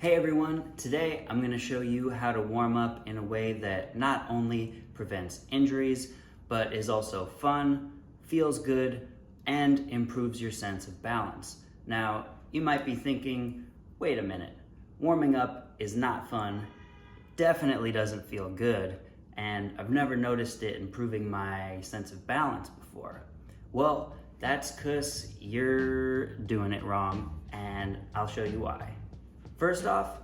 Hey everyone, today I'm going to show you how to warm up in a way that not only prevents injuries, but is also fun, feels good, and improves your sense of balance. Now, you might be thinking, wait a minute, warming up is not fun, definitely doesn't feel good, and I've never noticed it improving my sense of balance before. Well, that's because you're doing it wrong, and I'll show you why. First off,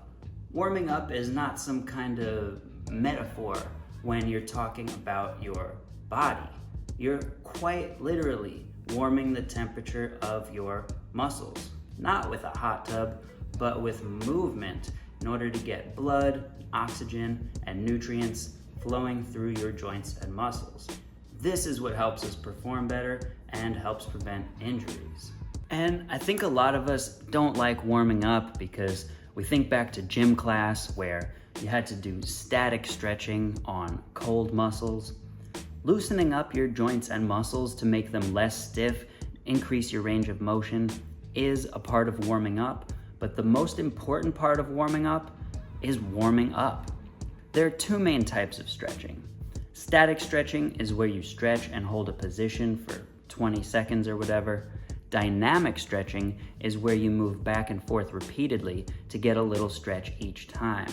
warming up is not some kind of metaphor when you're talking about your body. You're quite literally warming the temperature of your muscles, not with a hot tub, but with movement in order to get blood, oxygen, and nutrients flowing through your joints and muscles. This is what helps us perform better and helps prevent injuries. And I think a lot of us don't like warming up because we think back to gym class where you had to do static stretching on cold muscles. Loosening up your joints and muscles to make them less stiff, increase your range of motion is a part of warming up, but the most important part of warming up is warming up. There are two main types of stretching. Static stretching is where you stretch and hold a position for 20 seconds or whatever. Dynamic stretching is where you move back and forth repeatedly to get a little stretch each time.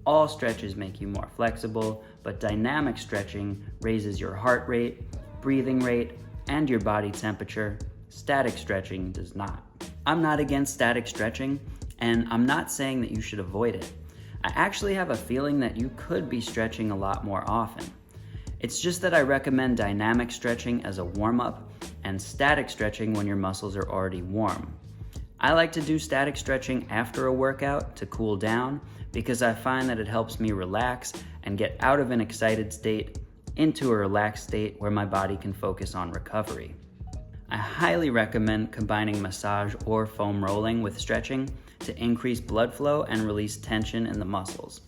All stretches make you more flexible, but dynamic stretching raises your heart rate, breathing rate, and your body temperature. Static stretching does not. I'm not against static stretching, and I'm not saying that you should avoid it. I actually have a feeling that you could be stretching a lot more often. It's just that I recommend dynamic stretching as a warm-up and static stretching when your muscles are already warm. I like to do static stretching after a workout to cool down because I find that it helps me relax and get out of an excited state into a relaxed state where my body can focus on recovery. I highly recommend combining massage or foam rolling with stretching to increase blood flow and release tension in the muscles.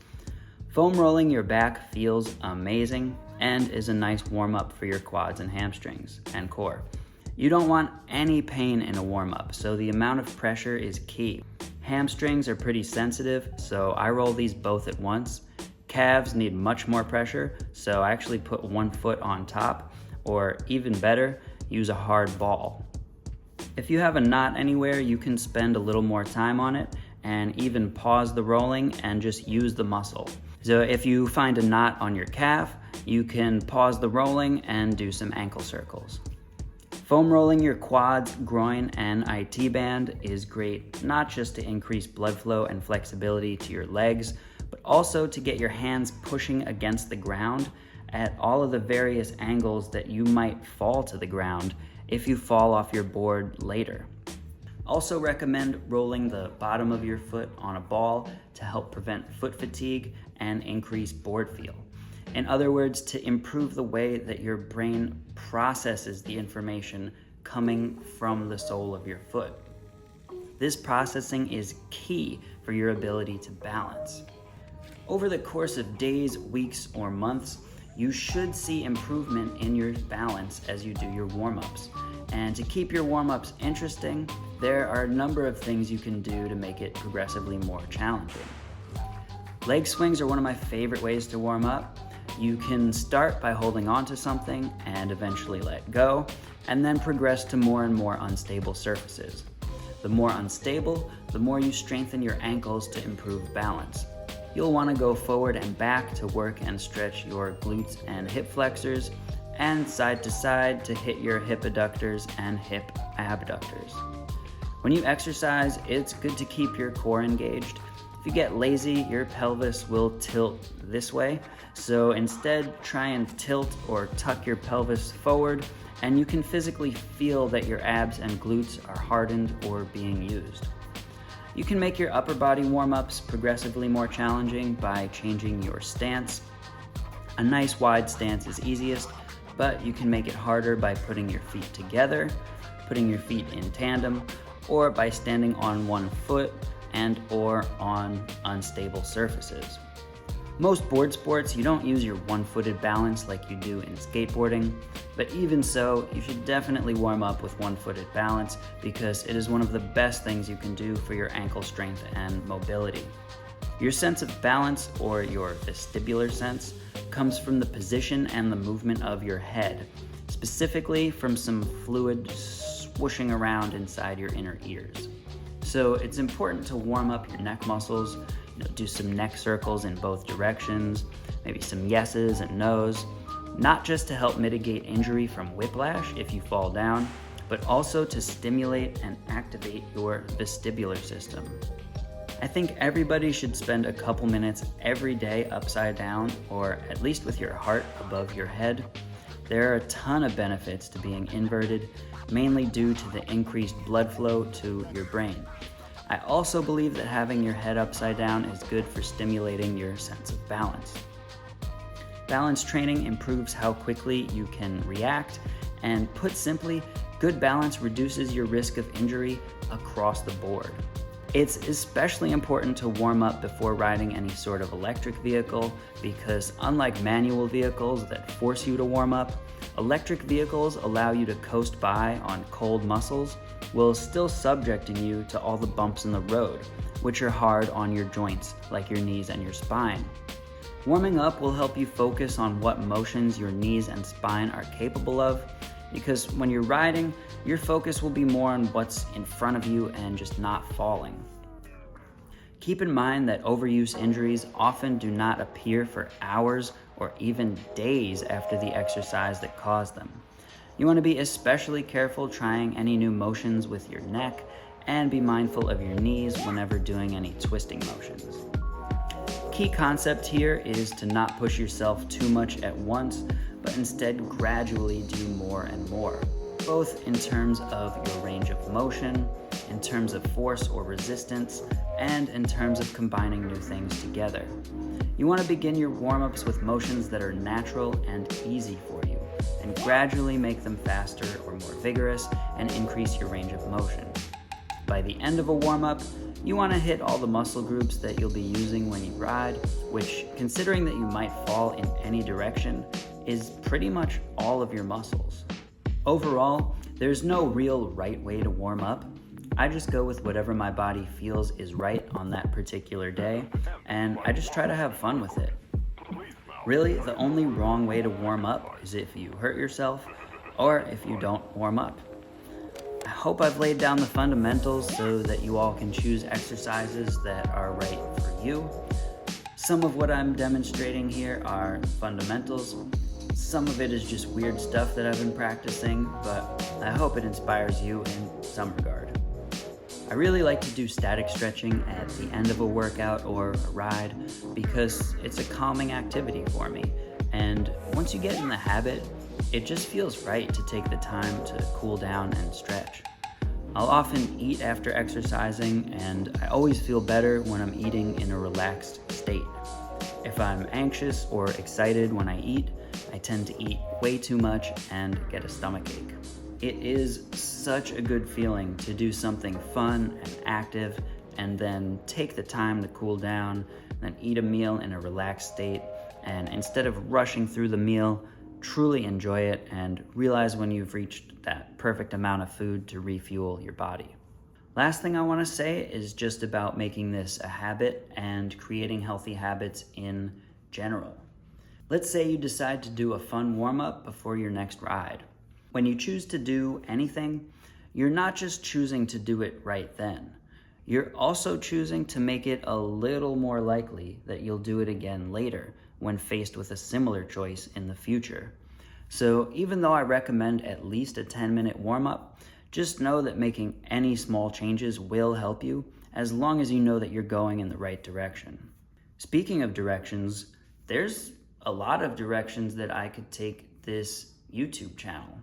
Foam rolling your back feels amazing and is a nice warm-up for your quads and hamstrings and core. You don't want any pain in a warm-up, so the amount of pressure is key. Hamstrings are pretty sensitive, so I roll these both at once. Calves need much more pressure, so I actually put one foot on top, or even better, use a hard ball. If you have a knot anywhere, you can spend a little more time on it and even pause the rolling and just use the muscle. So if you find a knot on your calf, you can pause the rolling and do some ankle circles. Foam rolling your quads, groin, and IT band is great, not just to increase blood flow and flexibility to your legs, but also to get your hands pushing against the ground at all of the various angles that you might fall to the ground if you fall off your board later. Also recommend rolling the bottom of your foot on a ball to help prevent foot fatigue and increase board feel. In other words, to improve the way that your brain processes the information coming from the sole of your foot. This processing is key for your ability to balance. Over the course of days, weeks, or months, you should see improvement in your balance as you do your warm-ups. And to keep your warm-ups interesting, there are a number of things you can do to make it progressively more challenging. Leg swings are one of my favorite ways to warm up. You can start by holding onto something and eventually let go, and then progress to more and more unstable surfaces. The more unstable, the more you strengthen your ankles to improve balance. You'll want to go forward and back to work and stretch your glutes and hip flexors, and side to side to hit your hip adductors and hip abductors. When you exercise, it's good to keep your core engaged. If you get lazy, your pelvis will tilt this way, so instead try and tilt or tuck your pelvis forward, and you can physically feel that your abs and glutes are hardened or being used. You can make your upper body warm-ups progressively more challenging by changing your stance. A nice wide stance is easiest, but you can make it harder by putting your feet together, putting your feet in tandem, or by standing on one foot and or on unstable surfaces. Most board sports, you don't use your one-footed balance like you do in skateboarding. But even so, you should definitely warm up with one-footed balance because it is one of the best things you can do for your ankle strength and mobility. Your sense of balance, or your vestibular sense, comes from the position and the movement of your head, specifically from some fluid swooshing around inside your inner ears. So it's important to warm up your neck muscles, do some neck circles in both directions, maybe some yeses and nos, not just to help mitigate injury from whiplash if you fall down, but also to stimulate and activate your vestibular system. I think everybody should spend a couple minutes every day upside down, or at least with your heart above your head. There are a ton of benefits to being inverted, mainly due to the increased blood flow to your brain. I also believe that having your head upside down is good for stimulating your sense of balance. Balance training improves how quickly you can react, and put simply, good balance reduces your risk of injury across the board. It's especially important to warm up before riding any sort of electric vehicle because unlike manual vehicles that force you to warm up, electric vehicles allow you to coast by on cold muscles while still subjecting you to all the bumps in the road, which are hard on your joints like your knees and your spine. Warming up will help you focus on what motions your knees and spine are capable of, because when you're riding, your focus will be more on what's in front of you and just not falling. Keep in mind that overuse injuries often do not appear for hours or even days after the exercise that caused them. You want to be especially careful trying any new motions with your neck, and be mindful of your knees whenever doing any twisting motions. Key concept here is to not push yourself too much at once, but instead gradually do more and more, both in terms of your range of motion, in terms of force or resistance, and in terms of combining new things together. You want to begin your warm-ups with motions that are natural and easy for you, and gradually make them faster or more vigorous and increase your range of motion. By the end of a warm-up, you want to hit all the muscle groups that you'll be using when you ride, which, considering that you might fall in any direction, is pretty much all of your muscles. Overall, there's no real right way to warm up. I just go with whatever my body feels is right on that particular day, and I just try to have fun with it. Really, the only wrong way to warm up is if you hurt yourself or if you don't warm up. I hope I've laid down the fundamentals so that you all can choose exercises that are right for you. Some of what I'm demonstrating here are fundamentals. Some of it is just weird stuff that I've been practicing, but I hope it inspires you in some regard. I really like to do static stretching at the end of a workout or a ride because it's a calming activity for me. And once you get in the habit, it just feels right to take the time to cool down and stretch. I'll often eat after exercising, and I always feel better when I'm eating in a relaxed state. If I'm anxious or excited when I eat, I tend to eat way too much and get a stomachache. It is such a good feeling to do something fun and active and then take the time to cool down, then eat a meal in a relaxed state, and instead of rushing through the meal, truly enjoy it and realize when you've reached that perfect amount of food to refuel your body. Last thing I want to say is just about making this a habit and creating healthy habits in general. Let's say you decide to do a fun warm-up before your next ride. When you choose to do anything, you're not just choosing to do it right then. You're also choosing to make it a little more likely that you'll do it again later when faced with a similar choice in the future. So even though I recommend at least a 10-minute warm-up, just know that making any small changes will help you as long as you know that you're going in the right direction. Speaking of directions, there's a lot of directions that I could take this YouTube channel.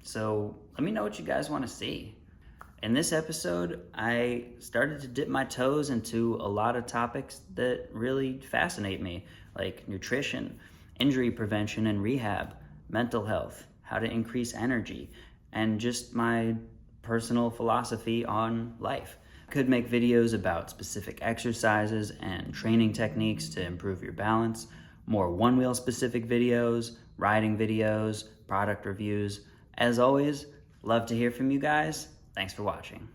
So let me know what you guys want to see. In this episode, I started to dip my toes into a lot of topics that really fascinate me, like nutrition, injury prevention and rehab, mental health, how to increase energy, and just my personal philosophy on life. I could make videos about specific exercises and training techniques to improve your balance, more one-wheel specific videos, riding videos, product reviews. As always, love to hear from you guys. Thanks for watching.